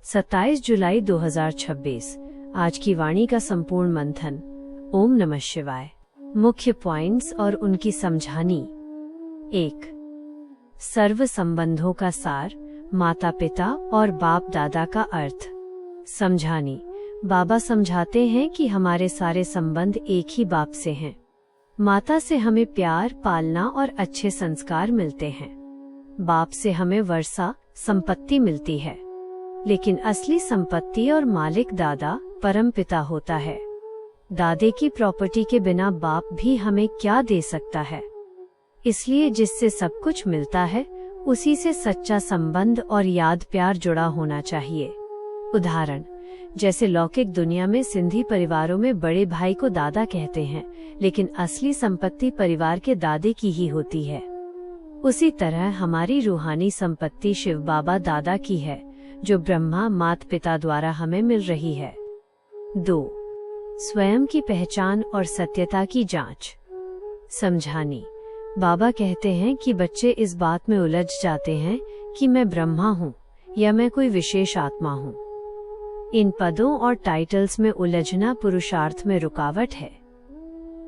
सत्ताईस जुलाई 2026। आज की वाणी का संपूर्ण मंथन। ओम नमः शिवाय। मुख्य पॉइंट्स और उनकी समझानी। 1। सर्व संबंधों का सार, माता पिता और बाप दादा का अर्थ। समझानी। बाबा समझाते हैं कि हमारे सारे संबंध एक ही बाप से हैं। माता से हमें प्यार, पालना और अच्छे संस्कार मिलते हैं। बाप से हमें वर्षा, संपत्ति मिलती है। लेकिन असली संपत्ति और मालिक दादा, परम पिता होता है। दादे की प्रॉपर्टी के बिना बाप भी हमें क्या दे सकता है। इसलिए जिससे सब कुछ मिलता है, उसी से सच्चा संबंध और याद प्यार जुड़ा होना चाहिए। उदाहरण, जैसे लौकिक दुनिया में सिंधी परिवारों में बड़े भाई को दादा कहते हैं, लेकिन असली संपत्ति परिवार के दादे की ही होती है। उसी तरह हमारी रूहानी संपत्ति शिव बाबा दादा की है, जो ब्रह्मा माता पिता द्वारा हमें मिल रही है। 2। स्वयं की पहचान और सत्यता की जांच। समझानी। बाबा कहते हैं कि बच्चे इस बात में उलझ जाते हैं कि मैं ब्रह्मा हूँ या मैं कोई विशेष आत्मा हूँ। इन पदों और टाइटल्स में उलझना पुरुषार्थ में रुकावट है।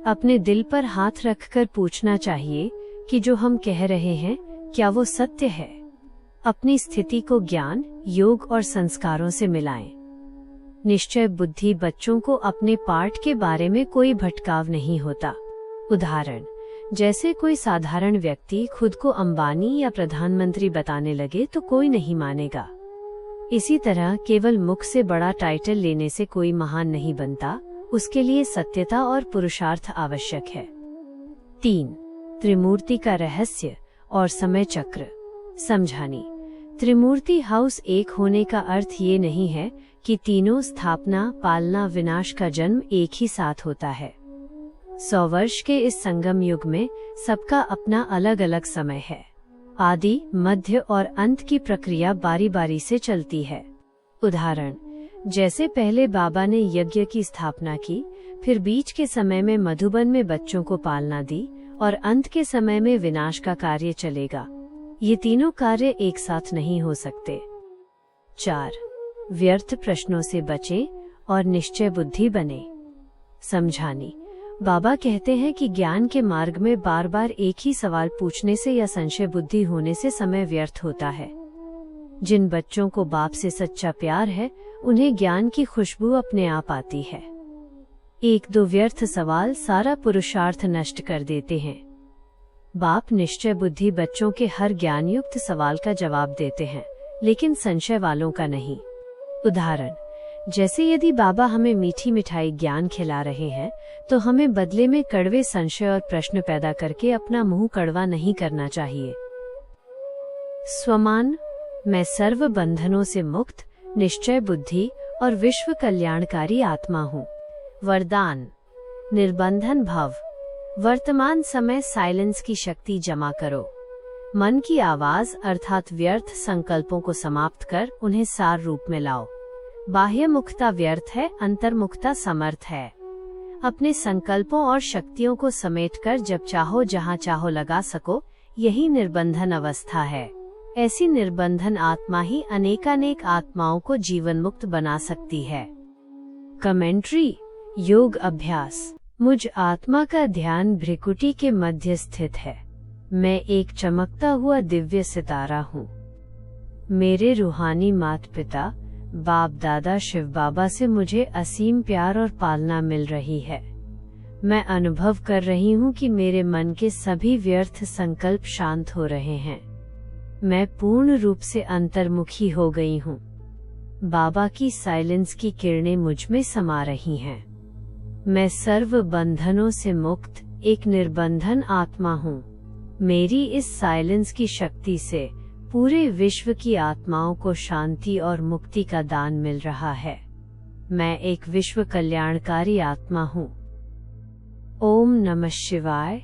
अपने दिल पर हाथ रखकर पूछना चाहिए कि जो हम कह रहे हैं, क्या वो सत्य है। अपनी स्थिति को ज्ञान, योग और संस्कारों से मिलाएं। निश्चय बुद्धि बच्चों को अपने पाठ के बारे में कोई भटकाव नहीं होता। उदाहरण, जैसे कोई साधारण व्यक्ति खुद को अंबानी या प्रधानमंत्री बताने लगे तो कोई नहीं मानेगा। इसी तरह केवल मुख से बड़ा टाइटल लेने से कोई महान नहीं बनता, उसके लिए सत्यता और पुरुषार्थ आवश्यक है। 3। त्रिमूर्ति का रहस्य और समय चक्र। समझानी। त्रिमूर्ति हाउस एक होने का अर्थ ये नहीं है कि तीनों स्थापना, पालना, विनाश का जन्म एक ही साथ होता है। 100 वर्ष के इस संगम युग में सबका अपना अलग अलग समय है। आदि, मध्य और अंत की प्रक्रिया बारी बारी से चलती है। उदाहरण, जैसे पहले बाबा ने यज्ञ की स्थापना की, फिर बीच के समय में मधुबन में बच्चों को पालना दी और अंत के समय में विनाश का कार्य चलेगा। ये तीनों कार्य एक साथ नहीं हो सकते। 4। व्यर्थ प्रश्नों से बचें और निश्चय बुद्धि बने। समझानी। बाबा कहते हैं कि ज्ञान के मार्ग में बार बार एक ही सवाल पूछने से या संशय बुद्धि होने से समय व्यर्थ होता है। जिन बच्चों को बाप से सच्चा प्यार है, उन्हें ज्ञान की खुशबू अपने आप आती है। 1-2 व्यर्थ सवाल सारा पुरुषार्थ नष्ट कर देते हैं। बाप निश्चय बुद्धि बच्चों के हर ज्ञान युक्त सवाल का जवाब देते हैं, लेकिन संशय वालों का नहीं। उदाहरण, जैसे यदि बाबा हमें मीठी मिठाई ज्ञान खिला रहे हैं, तो हमें बदले में कड़वे संशय और प्रश्न पैदा करके अपना मुंह कड़वा नहीं करना चाहिए। स्वमान। मैं सर्व बंधनों से मुक्त, निश्चय बुद्धि और विश्व कल्याणकारी आत्मा हूँ। वरदान। निर्बंधन भव। वर्तमान समय साइलेंस की शक्ति जमा करो। मन की आवाज अर्थात व्यर्थ संकल्पों को समाप्त कर उन्हें सार रूप में लाओ। बाह्य मुक्ता व्यर्थ है, अंतर्मुक्ता समर्थ है। अपने संकल्पों और शक्तियों को समेटकर जब चाहो जहां चाहो लगा सको, यही निर्बंधन अवस्था है। ऐसी निर्बंधन आत्मा ही अनेकानेक आत्माओं को जीवन मुक्त बना सकती है। कमेंट्री। योग अभ्यास। मुझ आत्मा का ध्यान भ्रिकुटी के मध्य स्थित है। मैं एक चमकता हुआ दिव्य सितारा हूँ। मेरे रूहानी माता पिता बाप दादा शिव बाबा से मुझे असीम प्यार और पालना मिल रही है। मैं अनुभव कर रही हूँ कि मेरे मन के सभी व्यर्थ संकल्प शांत हो रहे हैं। मैं पूर्ण रूप से अंतर्मुखी हो गई हूँ। बाबा की साइलेंस की किरणें मुझ में समा रही हैं। मैं सर्व बंधनों से मुक्त एक निर्बंधन आत्मा हूँ। मेरी इस साइलेंस की शक्ति से पूरे विश्व की आत्माओं को शांति और मुक्ति का दान मिल रहा है। मैं एक विश्व कल्याणकारी आत्मा हूँ। ओम नमः शिवाय।